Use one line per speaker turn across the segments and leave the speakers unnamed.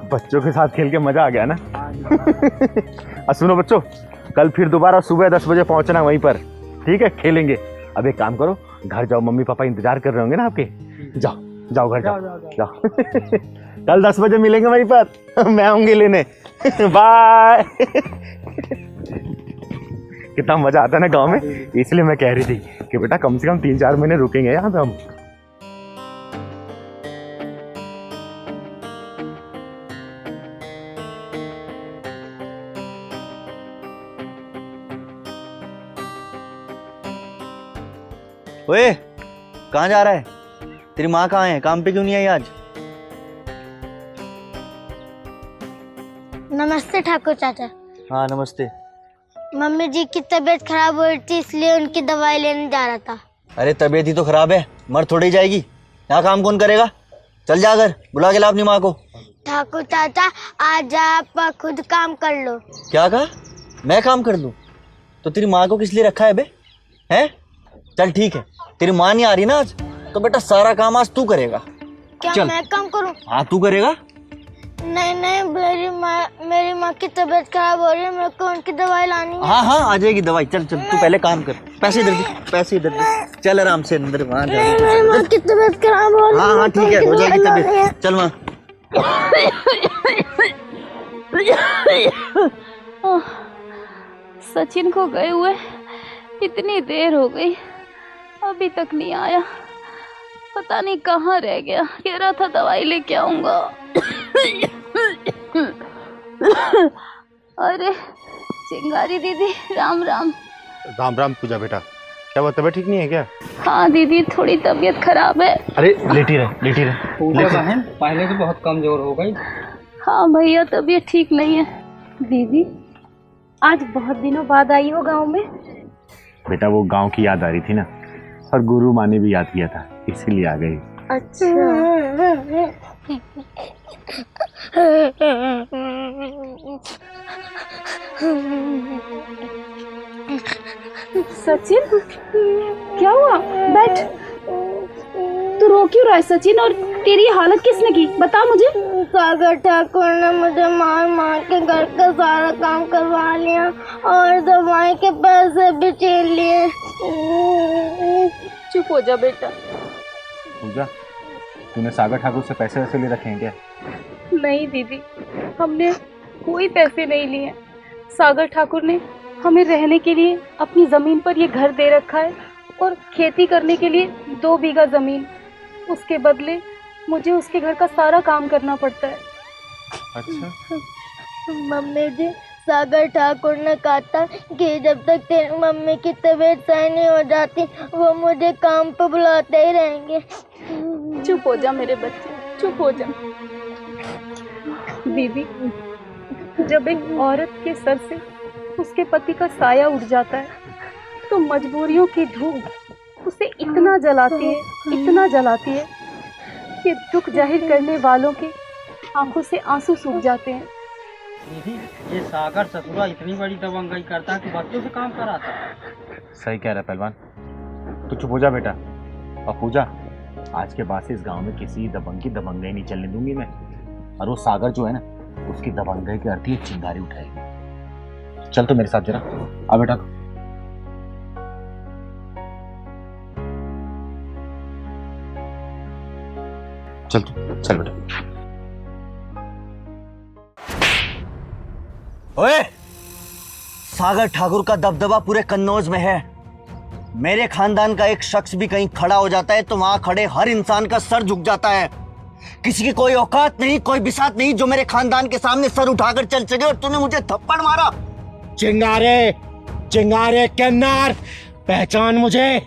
बच्चों के साथ खेल के मजा आ गया ना। और सुनो बच्चों, कल फिर दोबारा सुबह 10 बजे पहुंचना वहीं पर, ठीक है? खेलेंगे। अब एक काम करो, घर जाओ, मम्मी पापा इंतजार कर रहे होंगे ना आपके। जाओ जाओ घर जाओ। कल 10 बजे मिलेंगे वहीं पर, मैं आऊंगी लेने। बाय। कितना मजा आता है ना गांव में, इसलिए मैं कह रही थी कि बेटा कम से कम 3-4 महीने रुकेंगे यहाँ पे हम।
ओए, कहाँ जा रहा है? तेरी माँ कहाँ है? काम पे क्यों नहीं आई आज?
नमस्ते ठाकुर चाचा।
हाँ नमस्ते।
मम्मी जी की तबीयत खराब हो रही थी, इसलिए उनकी दवाई लेने जा रहा था।
अरे तबीयत ही तो खराब है, मर थोड़ी जाएगी। यहाँ काम कौन करेगा? चल जा घर, बुला के ला अपनी माँ को।
ठाकुर चाचा आज आप खुद काम कर लो।
क्या कहा? मैं काम कर लूँ? तो तेरी माँ को किस लिए रखा है बे? हैं? चल ठीक है, तेरी माँ नहीं आ रही ना आज, तो बेटा सारा काम आज तू करेगा।
क्या
चल।
मैं काम करूं?
हाँ तू करेगा।
नहीं नहीं, मेरी माँ की तबीयत खराब हो रही है, मेरे को उनकी दवाई लानी है।
हाँ हाँ आ जाएगी दवाई। चल चल तू पहले काम कर। पैसे इधर दे, पैसे इधर दे। चल आराम से अंदर वहाँ जा।
मेरी माँ की तबीयत खराब हो रही है।
हाँ हाँ ठीक है, हो जाएगी तबीयत। चल वहाँ।
सचिन को गए हुए इतनी देर हो गई, अभी तक नहीं आया। पता नहीं कहाँ रह गया। कह रहा था दवाई लेके आऊंगा। अरे चिंगारी दीदी, राम राम।
राम राम पूजा बेटा, क्या बात, तबीयत ठीक नहीं है क्या?
हाँ दीदी, थोड़ी तबीयत खराब है।
अरे लेटी रहे लेटी रहे।
पूजा बहन पहले से बहुत कमजोर हो गई।
हाँ भैया, तबीयत ठीक नहीं है। दीदी आज बहुत दिनों बाद आई हो गांव में।
बेटा वो गांव की याद आ रही थी ना, और गुरु माँ ने भी याद किया था, इसीलिए आ गई।
सचिन क्या हुआ? बैठ। तू रो क्यों रहा है सचिन? और तेरी हालत किसने की, बता मुझे।
सागर ठाकुर ने मुझे मार मार के घर का सारा काम करवा लिया और दवाई के पैसे भी छीन लिए।
चुप हो जा बेटा।
पूजा, तूने सागर ठाकुर से पैसे वैसे ले रखे हैं क्या?
नहीं दीदी, हमने कोई पैसे नहीं लिए। सागर ठाकुर ने हमें रहने के लिए अपनी जमीन पर ये घर दे रखा है और खेती करने के लिए 2 बीघा जमीन। उसके बदले मुझे उसके घर का सारा काम करना पड़ता है।
अच्छा।
मम्मी जी, सागर ठाकुर ने कहा था कि जब तक तेरी मम्मी की तबीयत सही नहीं हो जाती वो मुझे काम पर बुलाते ही रहेंगे।
चुप हो जा मेरे बच्चे, चुप हो जा। दीदी, जब एक औरत के सर से उसके पति का साया उड़ जाता है तो मजबूरियों की धूप उसे इतना जलाती है कि दुख जाहिर करने वालों की आंखों से आंसू सूख जाते हैं।
दीदी ये सागर ससुरा इतनी बड़ी दबंगई करता है कि बच्चों से काम कराता है।
सही कह रहा है पहलवान, तू चुप हो जा बेटा। और पूजा, आज के बाद से इस गांव में किसी दबंग की दबंगई नहीं चलने दूंगी मैं। और वो सागर जो है ना, उसकी दबंगई के अर्थ ही चिंगारी उठाएगी। चल तो मेरे साथ जरा, आ बेटा। चल तू, चल बेटा।
ओए, सागर ठाकुर का दबदबा पूरे कन्नौज में है। मेरे खानदान का एक शख्स भी कहीं खड़ा हो जाता है तो वहां खड़े हर इंसान का सर झुक जाता है। किसी की कोई औकात नहीं, कोई बिसात नहीं जो मेरे खानदान के सामने सर उठाकर चल सके, और तूने मुझे थप्पड़ मारा।
चिंगारे चिंगारे किन्नर, पहचान मुझे।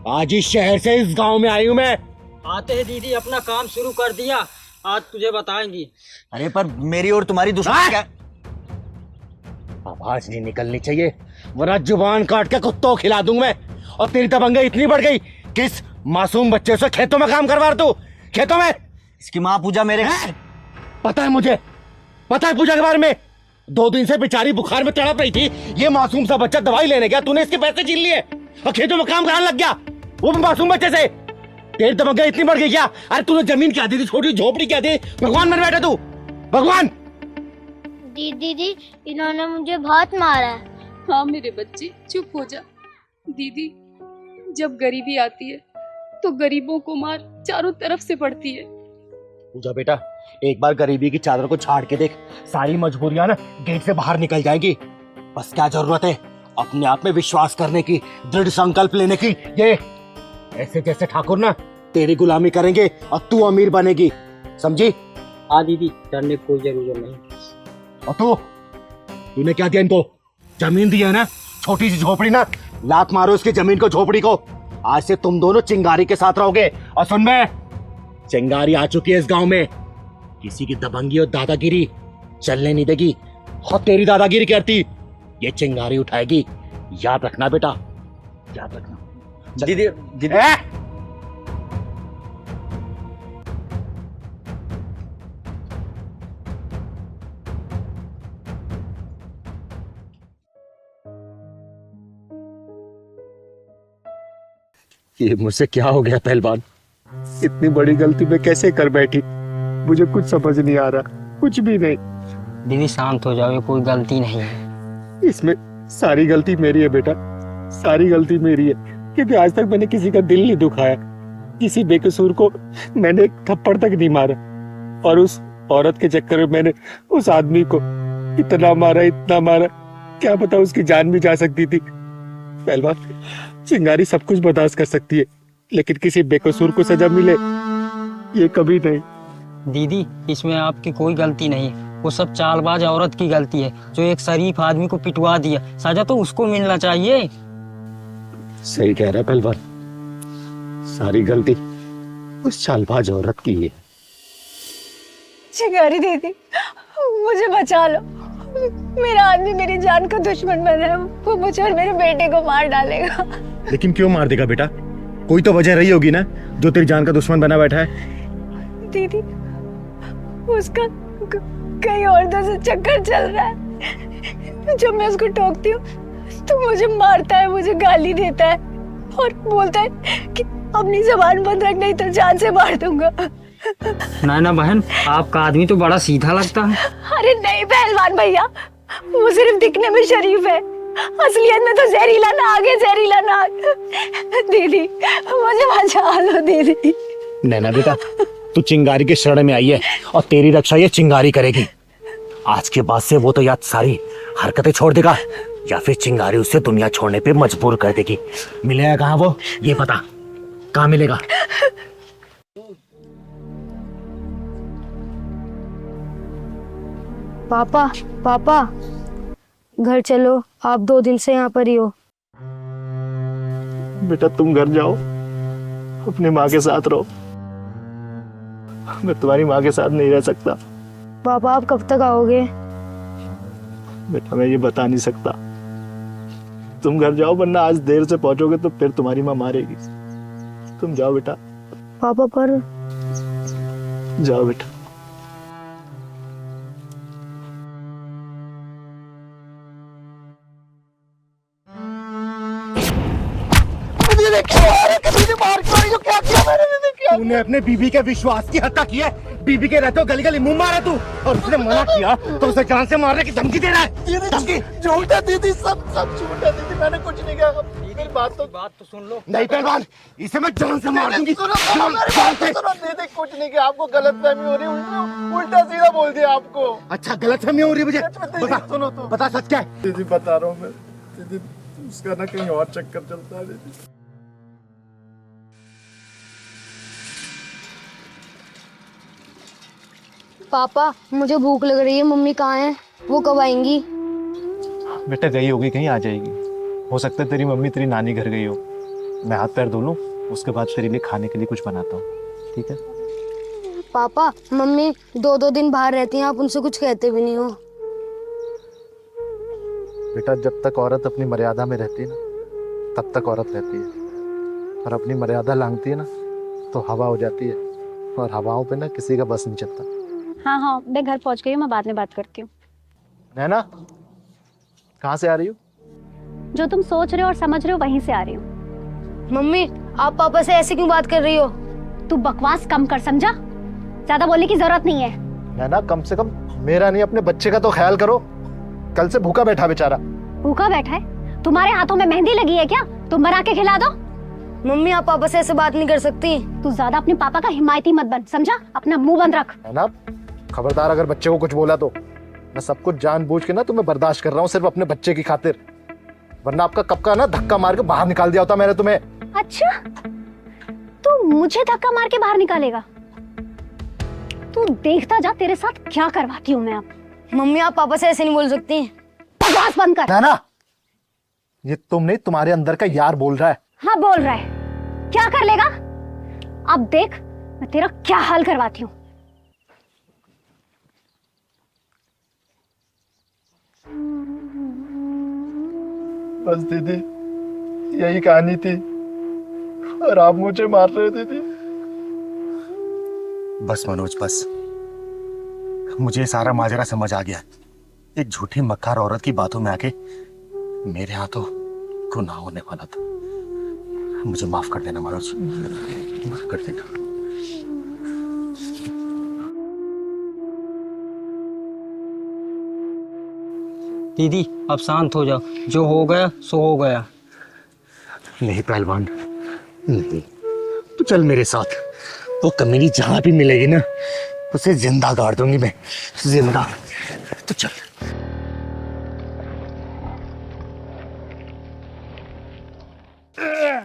आज इस शहर से इस गांव में आई हूं मैं।
आते ही दीदी अपना काम शुरू कर दिया, आज तुझे बताएंगी।
अरे पर मेरी और तुम्हारी दुश्मनी क्या?
आवाज नहीं निकलनी चाहिए वरना जुबान काट के कुत्तों को खिला दूं मैं। और तेरी दबंगई इतनी बढ़ गई कि इस मासूम बच्चे से खेतों में काम करवा तू, खेतों में।
इसकी माँ पूजा मेरे
पता है मुझे, पता है पूजा के बारे में। 2 दिन से बेचारी बुखार में तड़प रही थी, ये मासूम सा बच्चा दवाई लेने गया, तूने इसके पैसे छीन लिए और खेतों में काम कराने लग गया वो भी मासूम बच्चे से। तेरी दबंगई इतनी बढ़ गई क्या? अरे तूने जमीन क्या दी थी, छोटी झोपड़ी क्या दी, भगवान बन बैठा तू। भगवान।
दीदी जी, इन्होंने मुझे बहुत मारा है।
हाँ मेरे बच्चे, चुप हो जा। दीदी, जब गरीबी आती है तो गरीबों को मार चारों तरफ से पड़ती है।
पूजा बेटा, एक बार गरीबी की चादर को छाड़ के देख, सारी मजबूरियां ना गेट से बाहर निकल जाएगी। बस क्या जरूरत है अपने आप में विश्वास करने की, दृढ़ संकल्प लेने की। ये ऐसे जैसे ठाकुर ना तेरी गुलामी करेंगे और तू अमीर बनेगी, समझी?
हाँ दीदी, डरने की कोई जरूरत नहीं।
और तूने क्या दिया इनको? जमीन दी है ना, छोटी सी झोपड़ी ना, लात मारो इसकी जमीन को, झोपड़ी को। आज से तुम दोनों चिंगारी के साथ रहोगे। और सुन बे, चिंगारी आ चुकी है इस गांव में, किसी की दबंगी और दादागिरी चलने नहीं देगी। और तेरी दादागिरी करती ये चिंगारी उठाएगी, याद रखना बेटा, याद रखना।
दीदी दीदी
ये मुझसे क्या हो गया पहलवान? इतनी बड़ी गलती मैं कैसे कर बैठी? मुझे कुछ समझ नहीं आ रहा, कुछ भी नहीं।
दीदी शांत हो जाओ, ये कोई गलती नहीं है।
इसमें सारी गलती मेरी है बेटा, सारी गलती मेरी है, क्योंकि आज तक मैंने किसी का दिल नहीं दुखाया, किसी बेकसूर को मैंने एक थप्पड़ तक नहीं मारा। और उस औरत के चक्कर में मैंने उस आदमी को इतना मारा, क्या पता उसकी जान भी जा सकती थी। पहलवान, चिंगारी सब कुछ बर्दाश्त कर सकती है, लेकिन किसी बेकसूर को सजा मिले ये कभी नहीं।
दीदी, इसमें आपकी कोई गलती नहीं है, वो सब चालबाज औरत की गलती है जो एक शरीफ आदमी को पिटवा दिया। सजा तो उसको मिलना चाहिए।
सही कह रहा है पहलवान, सारी गलती उस चालबाज औरत की है।
चिंगारी दीदी, मुझे बचा लो। मेरा आदमी मेरी जान का दुश्मन बना है, वो मुझे और मेरे बेटे को मार डालेगा।
लेकिन क्यों मार देगा बेटा? कोई तो वजह रही होगी ना जो तेरी जान का दुश्मन बना बैठा है।
दीदी, उसका कई औरतों से चक्कर चल रहा है। जब मैं उसको टोकती हूँ तो मुझे मारता है, मुझे गाली देता है और बोलता है कि अपनी जबान बंद रख, नहीं तो जान से मार दूंगा।
नैना बहन, आपका आदमी तो बड़ा सीधा लगता है।
अरे नहीं पहलवान भैया, वो सिर्फ दिखने में शरीफ है, असलियत में तो जहरीला नाग है, जहरीला नाग। दीदी, मुझे बचा लो दीदी।
नैना बेटा, तू चिंगारी के शरण में आई है और तेरी रक्षा ये चिंगारी करेगी। आज के बाद से वो तो याद सारी हरकतें छोड़ देगा, या फिर चिंगारी उसे दुनिया छोड़ने पे मजबूर कर देगी। मिलेगा कहाँ वो, ये पता कहाँ मिलेगा?
पापा, घर चलो, आप 2 दिन से यहाँ पर ही हो।
बेटा तुम घर जाओ, अपनी माँ के साथ रहो। मैं तुम्हारी माँ के साथ नहीं रह सकता।
पापा, आप कब तक आओगे?
बेटा मैं ये बता नहीं सकता। तुम घर जाओ, वरना आज देर से पहुंचोगे तो फिर तुम्हारी माँ मारेगी। तुम जाओ बेटा।
पापा पर
जाओ बेटा। तूने अपने बीबी के विश्वास की हत्या की है। बीबी के रहते हो गली गली मुंह मारा तू, और उसने मना किया तो उसे जान से मारने की धमकी दे रहा है। धमकी झूठ है दीदी, सब झूठ है दीदी, मैंने कुछ नहीं किया। मेरी बात तो सुन लो। नहीं पहलवान, इसे मैं जान से मार दूंगी। दीदी कुछ नहीं किया, आपको गलतफहमी हो रही है, उल्टा सीधा बोल दिया आपको। अच्छा गलतफहमी हो रही है मुझे? बता, सुनो तो बता सच क्या है? दीदी बता रहा हूँ मैं, दीदी उसका ना कहीं और चक्कर चलता है दीदी।
पापा, मुझे भूख लग रही है, मम्मी कहाँ है? वो कब आएंगी?
बेटा गई होगी, कहीं आ जाएगी। हो सकता है तेरी मम्मी तेरी नानी घर गई हो। मैं हाथ पैर धो लूं, उसके बाद तेरे लिए खाने के लिए कुछ बनाता हूँ, ठीक है?
पापा, मम्मी 2-2 दिन बाहर रहती हैं, आप उनसे कुछ कहते भी नहीं हो।
बेटा जब तक औरत अपनी मर्यादा में रहती है ना, तब तक औरत रहती है, और अपनी मर्यादा लांघती है ना तो हवा हो जाती है, और हवाओं पे ना किसी का बस नहीं चलता।
हाँ, मैं घर पहुंच गई हूँ, मैं बाद में बात करती हूँ।
नैना, कहाँ से आ रही हो?
जो तुम सोच रहे हो और समझ रहे हो वहीं से आ रही हूँ।
मम्मी, आप पापा से ऐसे क्यों बात कर रही हो?
तू बकवास कम कर, समझा? ज्यादा बोलने की जरूरत नहीं है।
है ना, कम से कम मेरा नहीं अपने बच्चे का तो ख्याल करो। कल से भूखा बैठा बेचारा।
भूखा बैठा है? तुम्हारे हाथों में मेहंदी लगी है क्या? तुम बना के खिला दो।
मम्मी आप पापा से ऐसे बात नहीं कर सकती।
तू ज्यादा अपने पापा का हिमायती मत बन, समझा? अपना मुंह बंद रख।
है ना, खबरदार अगर बच्चे को कुछ बोला तो। मैं सब कुछ जानबूझ के ना तुम्हें बर्दाश्त कर रहा हूँ सिर्फ अपने बच्चे की खातिर, वरना आपका कब का ना धक्का मार के बाहर निकाल दिया होता मैंने तुम्हें।
अच्छा, तू मुझे धक्का मार के बाहर निकालेगा? तू देखता जा तेरे साथ क्या करवाती हूँ मैं अब।
मम्मी आप पापा से ऐसे नहीं बोल सकती।
बकवास बंद कर।
है ना, ये तुम नहीं, तुम्हारे अंदर का यार बोल रहा है।
हाँ बोल रहा है, क्या कर लेगा? अब देख मैं तेरा क्या हाल करवाती हूँ।
बस दीदी, यही कहानी थी और आप मुझे मार रहे थे दीदी।
बस मनोज बस, मुझे सारा माजरा समझ आ गया। एक झूठी मक्कार औरत की बातों में आके मेरे हाथों गुनाह होने वाला था। मुझे माफ कर देना मनोज, माफ कर देना।
दीदी अब शांत हो जाओ, जो हो गया सो हो गया।
नहीं पहलवान, नहीं, तू चल मेरे साथ। वो कमीनी जहां भी मिलेगी ना, उसे जिंदा गाड़ दूंगी मैं, जिंदा। तो चल।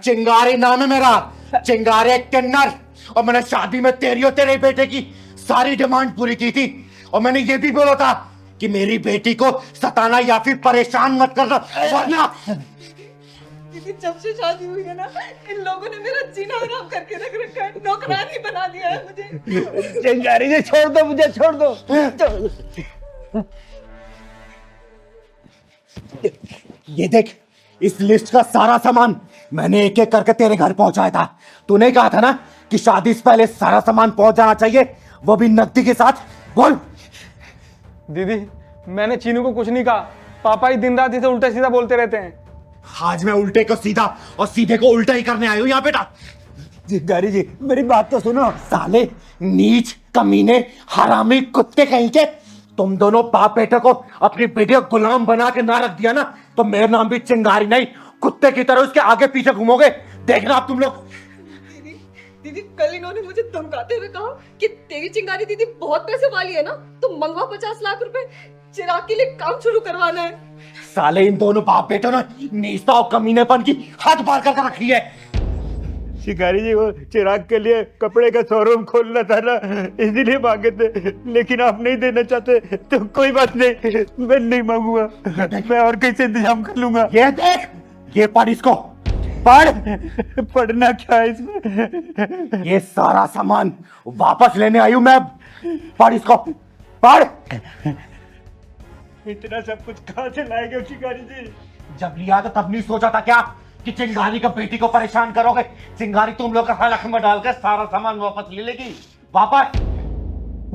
चिंगारी नाम है मेरा, चिंगारी किन्नर। और मैंने शादी में तेरी और तेरे बेटे की सारी डिमांड पूरी की थी। और मैंने ये भी बोला था कि मेरी बेटी को सताना या फिर परेशान मत करना, वरना।
दीदी जब से शादी हुई है ना, इन लोगों ने मेरा जीना हराम करके रख रखा है, नौकरानी बना दिया है मुझे।
चिंगारी जी छोड़ दो मुझे, छोड़ दो। ये देख, इस लिस्ट का सारा सामान मैंने एक एक करके तेरे घर पहुंचाया था। तूने कहा था ना कि शादी से पहले सारा सामान पहुंच जाना चाहिए, वो भी नकदी के साथ। बोल।
दीदी मैंने चीनू को कुछ नहीं कहा, पापा ही दिन रात इसे उल्टा सीधा बोलते रहते हैं।
आज मैं उल्टे को सीधा और सीधे को उल्टा ही करने आया हूं यहाँ बेटा। जिगारी जी मेरी बात तो सुनो। साले नीच कमीने हरामी कुत्ते कहीं के, तुम दोनों बाप बेटे को अपनी बेटी को गुलाम बना के ना रख दिया ना, तो मेरा नाम भी चिंगारी नहीं, कुत्ते की तरह उसके आगे पीछे घूमोगे। देखना आप तुम लोग।
दीदी कल इन्होंने मुझे धमकाते हुए कहा कि तेरी चिंगारी दीदी बहुत पैसे वाली है ना, तो मंगवा 50 लाख रुपए, चिराग के लिए काम शुरू करवाना है।
साले इन दोनों बाप बेटों ने नीचता और कमीनेपन की हद पार कर रखी है।
शिकारी जी वो चिराग के लिए कपड़े का शोरूम खोलना था ना, इसीलिए मांगे थे, लेकिन आप नहीं देना चाहते तो कोई बात नहीं, मैं नहीं मांगूंगा, मैं और कैसे इंतजाम कर लूंगा।
ये देख, ये पढ़ इसको, पढ़।
पढ़ना क्या है इसमें?
ये सारा सामान वापस लेने आई हूं मैं। पढ़ इसको, पढ़।
इतना सब कुछ कहाँ से लाएंगे शिकारी जी?
जब लिया तो तब नहीं सोचा था क्या कि चिंगारी का बेटी को परेशान करोगे? चिंगारी तुम लोग का हलक में डालकर सारा सामान वापस ले लेगी। वापस।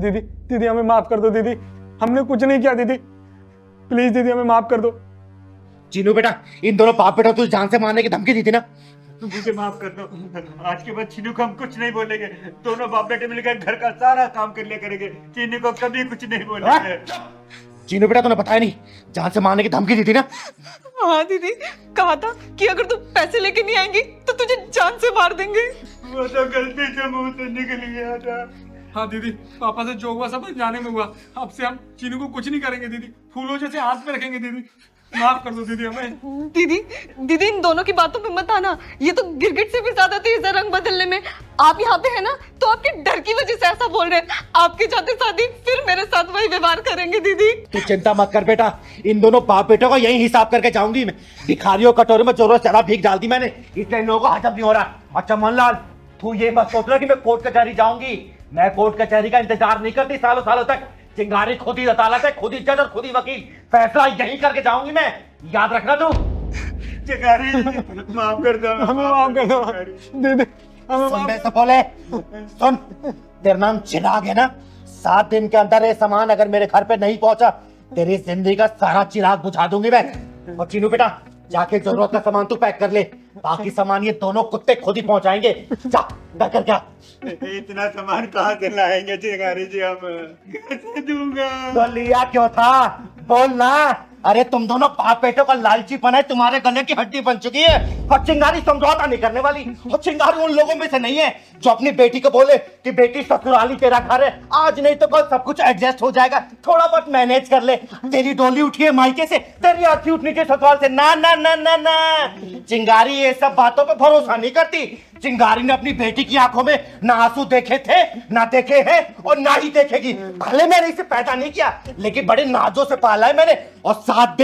दीदी दीदी हमें माफ कर दो दीदी, हमने कुछ नहीं किया दीदी, प्लीज दीदी हमें माफ कर दो।
चीनू बेटा, इन दोनों बाप बेटा तुझे जान से मारने की धमकी दी थी ना?
मुझे माफ कर दो, आज के बाद चीनू को हम कुछ नहीं बोलेंगे, दोनों बाप बेटे मिलकर घर का सारा काम कर लिया करेंगे, चीनू को कभी कुछ नहीं बोलेंगे।
चीनू बेटा तूने बताया नहीं, जान से मारने की धमकी दी थी ना?
हाँ दीदी, कहा था कि अगर तू पैसे लेके नहीं आएंगी तो तुझे जान से मार देंगे।
वो तो गलती से मुंह से निकल गया था।
हाँ दीदी, पापा से जो हुआ सब जाने में हुआ, अब से हम चीनू को कुछ नहीं करेंगे दीदी, फूलों जैसे हाथ में रखेंगे दीदी, माफ कर दो दीदी हमें।
दीदी दीदी इन दोनों की बातों पे मत आना, ये तो गिरगिट से भी ज्यादा तेज है रंग बदलने में। आप यहाँ पे है ना तो आपके डर की वजह से ऐसा बोल रहे हैं, आपके जाते शादी फिर मेरे साथ वही व्यवहार करेंगे। दीदी
तू चिंता मत कर बेटा, इन दोनों बाप बेटों का यही हिसाब करके जाऊंगी मैं। भिखारियों कटोरे में चोरों शराब भीग डाल दी मैंने, इसलिए इन लोगों को हजम नहीं हो रहा। अच्छा मनलाल, तू ये मत सोच रहा कि मैं कोर्ट कचहरी जाऊंगी, मैं कोर्ट कचहरी का इंतजार नहीं करती सालों सालों तक। चिंगारी खुद ही अदालत है, खुद ही जज और खुद ही वकील, फैसला यही करके जाऊंगी मैं, याद रखना तू।
चिंगारी माफ कर दो,
हमें माफ कर दो दीदी, हमें
सुन बे सपोले, सुन, तेरा नाम चिराग है ना? 7 दिन के अंदर ये सामान अगर मेरे घर पे नहीं पहुंचा, तेरी जिंदगी का सारा चिराग बुझा दूंगी मैं। और चीनू बेटा, जाके जरूरत का सामान तू पैक कर ले, बाकी सामान ये दोनों कुत्ते खुद ही पहुंचाएंगे। जा कर क्या
इतना सामान कहाँ से लाएंगे चिंगारी जी, हम कैसे दूंगा?
तो लिया क्यों था, बोल ना। अरे तुम दोनों बाप बेटों का लालची पन है, तुम्हारे गले की हड्डी बन चुकी है। और चिंगारी समझौता नहीं करने वाली। और चिंगारी उन लोगों में से नहीं है जो अपनी बेटी को बोले कि बेटी ससुराली तेरा घर है, आज नहीं तो कल सब कुछ एडजस्ट हो जाएगा, थोड़ा बहुत मैनेज कर ले। तेरी डोली उठी है मायके से, तेरी अर्थी उठनी चाहिए ससुराल से। ना ना ना ना ना, चिंगारी ये सब बातों पे भरोसा नहीं करती। चिंगारी ने अपनी बेटी की आंखों में ना आंसू देखे थे, ना देखे हैं और ना ही देखेगी। भले मैंने इसे पैदा नहीं किया, लेकिन बड़े नाजों से पाला है मैंने। और 7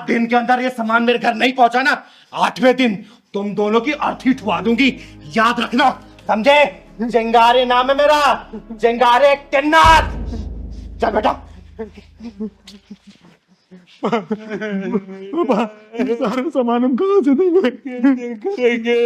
दिन के अंदर ये सामान मेरे घर नहीं पहुंचा ना, 8वें दिन तुम दोनों की अर्थी उठवा दूंगी, याद रखना, समझे? चिंगारी नाम है मेरा, चिंगारे किन्नर। चल बेटा।
सारा सामान हम कहाँ से देंगे?